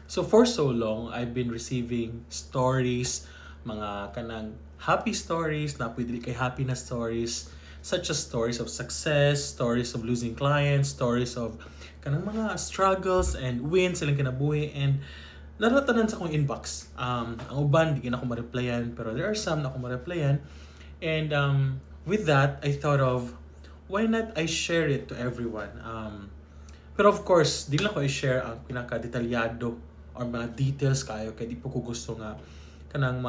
So for so long, I've been receiving stories, mga kanang happy stories, na pwede kay happy na stories, such as stories of success, stories of losing clients, stories of kanang mga struggles and wins silang kinabuhi, and naratanan sa akong inbox. Ang uban, di na ako ma-replyan, pero there are some na ako ma-replyan. And with that, I thought of, why not I share it to everyone? Pero of course, di lang ko i-share ang pinaka-detalyado or mga details kayo, kaya di po ko gusto nga kanang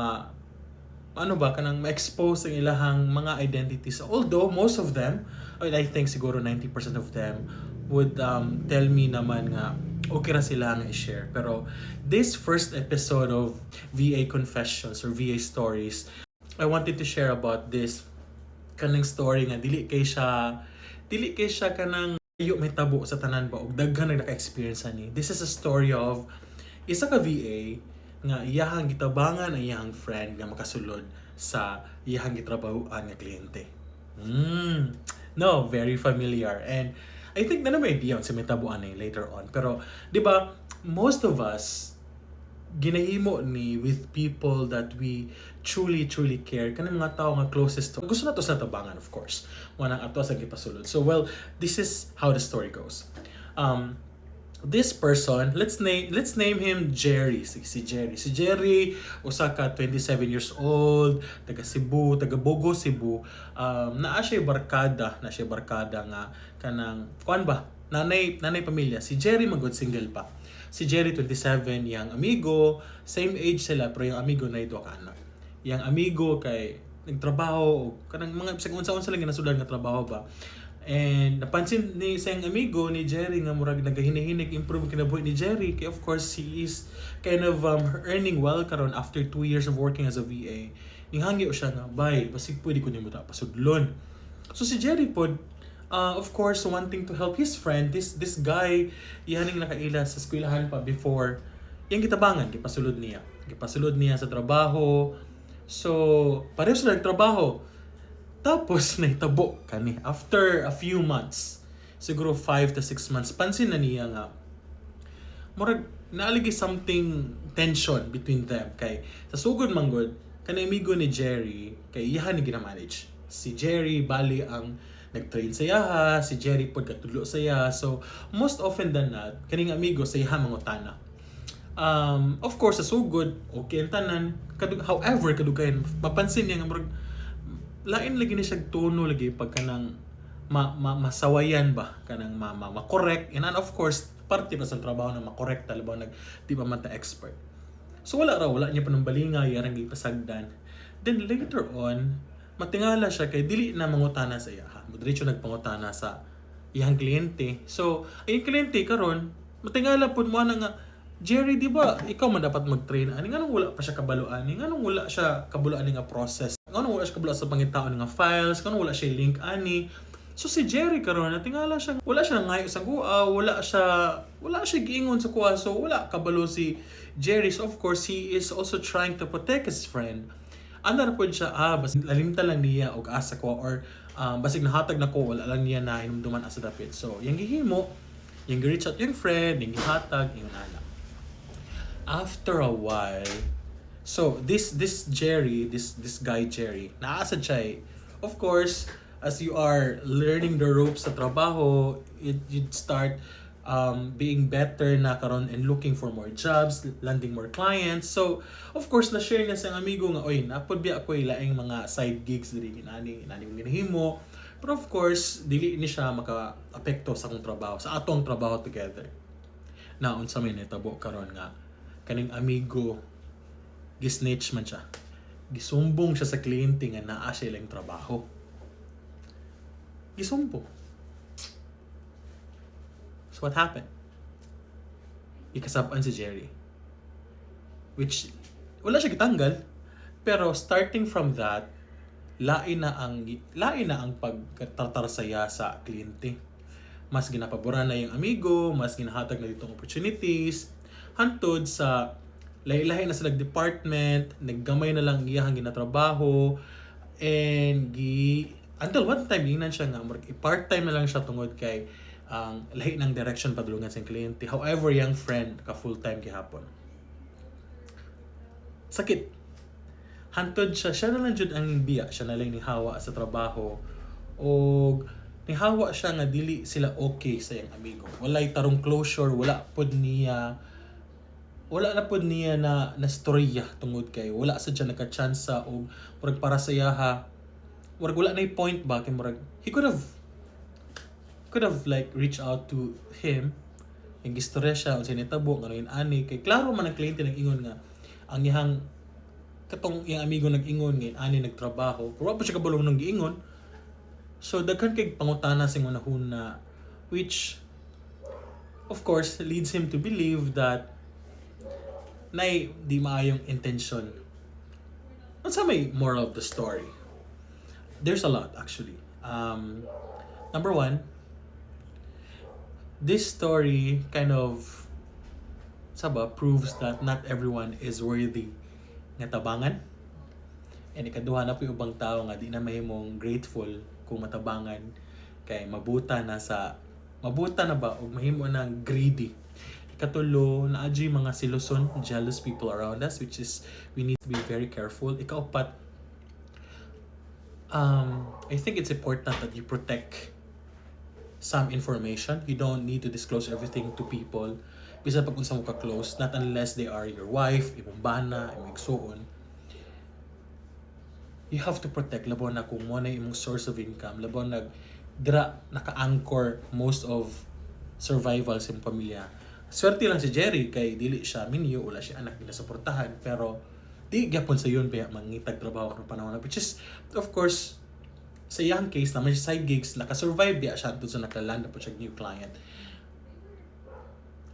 kanang ma-expose ang ilahang mga identities. Although most of them, I think siguro 90% of them would tell me naman nga okay ra sila nga i-share. Pero this first episode of VA Confessions or VA Stories, I wanted to share about this kanang story nga dili kay siya kanang ayo may tabo sa tanan ba og daghan naka-experience ani. This is a story of isa ka VA nga iyahang gitabangan ang iyahang friend nga makasulod sa iyahang gitrabahoan nga kliyente. No, very familiar. And I think na may idea sa may tabuan later on. Pero, di ba, most of us ginahimo ni with people that we truly care, kanang mga tao nga closest to gusto na to sa tabangan, of course wanang ato sa gipasulod. So well, this is how the story goes. This person, let's name him Jerry. Si Jerry usa ka 27 years old, taga Cebu, taga Bogo, Cebu. Naa siya barkada nga kanang kuan ba, nanay pamilya. Si Jerry magod single pa. Si Jerry 27, yang amigo, same age sila, pero yung amigo na ito ka anak. Yang amigo kay nagtrabaho, kanang mga unsa-unsa lang ginasudan nga trabaho ba. And napansin ni sa yung amigo ni Jerry nga murag nagahinihinig improve kinabuhi ni Jerry, kay of course he is kind of earning well karon after 2 years of working as a VA. Ninghangi siya nga, bay, basig pwede ko nimo ta pasudlon. So si Jerry pod, of course, wanting to help his friend, this guy, ihaning nakaila sa eskwelahan pa before, yung gitabangan, gipasulod niya sa trabaho. So, pareho sila nagtrabaho. Tapos, nahitabo kani. After a few months, siguro 5 to 6 months, pansin na niya nga, murag, naaligi something tension between them. Kay, sa sugod manggod, kanamigo ni Jerry, kay iyahan ni ginamanage. Si Jerry, bali ang nag-train sa yaha, si Jerry pod katudlo sa yaha. So, most often than not, kaning amigo sa yaha mangutana. Of course, sa sugod, okay ang tanan. However, kadugayan, mapansin niya nga murag lain lagi ni siya tono lagi pag kanang masawayan ba kanang ma-correct. And of course, parte pa sa trabaho na ma-correct talabaw nag di pa man ta expert. So wala niya pa ng balinga, yarang gipasagdan. Then later on, matingala siya kay dili na mangutana sa iya. Diretso nagpangutana sa iyang kliyente. So, ay kliyente karon, matingala pud mo na nga, Jerry, di ba ikaw man dapat mag-train? Ani nganong wala pa siya kabaluan? Nganong wala siya kabaluan nga process? Nganong wala siya kabaluan sa pangitaon nga files? Nganong wala siya link ani? So si Jerry karon natingala siya, wala siya ngayo sa kuha, wala siya giingon sa kuha. So wala kabalo si Jerry. So of course, he is also trying to protect his friend. Ano po siya, basig lalimta lang niya og asa ko, or basig nahatag na ko, wala lang niya na hinumduman asa dapit. So yung gihimo, yung reach out yung friend, yung gihatag, yung anak. After a while, so this Jerry, this guy Jerry, naasad siya of course, as you are learning the ropes sa trabaho, you'd start being better na karon and looking for more jobs, landing more clients. So, of course, na-share niya sa amigo nga, oy, napod biya ako laing mga side gigs diri inani ginahimo. Pero of course, dili ni siya maka-apekto sa akong trabaho, sa atong trabaho together. Na unsa may nitabo karon nga kaning amigo gisnitch man siya. Gisumbong siya sa kliyente nga naa siya lang trabaho. Gisumbong. So what happened? Ikasabaan si Jerry. Which, wala siya gitanggal. Pero starting from that, lain na ang pagtatrarsaya sa kliyente. Mas ginapabura na yung amigo, mas ginahatag na ditong opportunities. Hantod sa lahi-lahi na sila department, naggamay na lang iyahang ginatrabaho, and until one time, ingnan siya nga, part-time na lang siya tungod kay ang lahi ng direction padulungan sa kliyente. However, yung friend ka full-time gihapon. Sakit. Hantod siya na lang jud ang biya, siya na lang ni hawa sa trabaho o nihawa siya nga dili sila okay sa iyang amigo. Walay tarong closure, wala na pod niya na storya tungod kay wala sa dyan nagka-chance o murag para sa iyaha. Murag wala na yung point ba kay murag he could have like reached out to him yung gistorya siya unsay nitabo ngano yun ani kay klaro man ang kliyente nag-ingon nga ang iyang katong iyang amigo nag-ingon ngayon ani nagtrabaho pero pa siya kabalo nang giingon. So daghan kay pangutana sing manahuna which of course leads him to believe that nay di maayong intention. Unsa may moral of the story? There's a lot actually. Number one, this story kind of proves that not everyone is worthy nga tabangan. And ikaduha na po yung ubang tao nga di na mahimong grateful kung matabangan kay mabuta na ba o mahimo ng greedy. Ikatulo, naadyo mga siluson, jealous people around us, which is we need to be very careful. Ikaapat, I think it's important that you protect some information. You don't need to disclose everything to people. Bisa pag unsa mo ka close, not unless they are your wife, imong bana, imong igsuon. You have to protect labo na kung mo na imong source of income, labo naka-anchor most of survival sa imong pamilya. Swerte lang si Jerry kay dili siya minyo, wala siya anak nila suportahan, pero di gyapon sa yun kaya mangitag trabaho ng panahon which is of course sa iyang case naman siya side gigs naka-survive biya siya sa nakaland na po siya new client.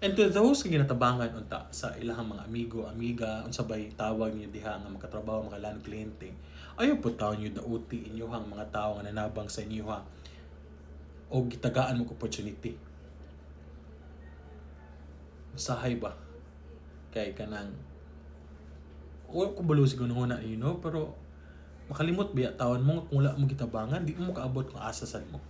And to those nga ginatabangan unta sa ilahang mga amigo, amiga, unsabay tawag niyo diha nga makatrabaho, makalan kliyente, ayaw po taon niyo dauti inyuhang mga tao nga nanabang sa inyo ha o gitagaan mo opportunity. Usahay ba? Kay kanang wala ko balo siguro na pero makalimot biya taon mo kung wala mo gitabangan, di mo kaabot kung asasan mo.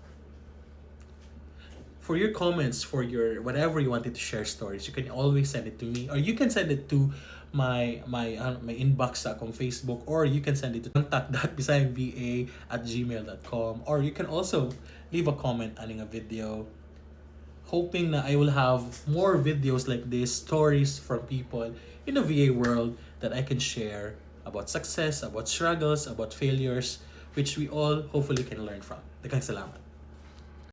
For your comments, for your whatever you wanted to share stories, you can always send it to me or you can send it to my inbox sa akong Facebook or you can send it to contact.bisayangva@gmail.com or you can also leave a comment aning a video. Hoping na I will have more videos like this, stories from people in the VA world that I can share about success, about struggles, about failures, which we all hopefully can learn from. Daghang salamat.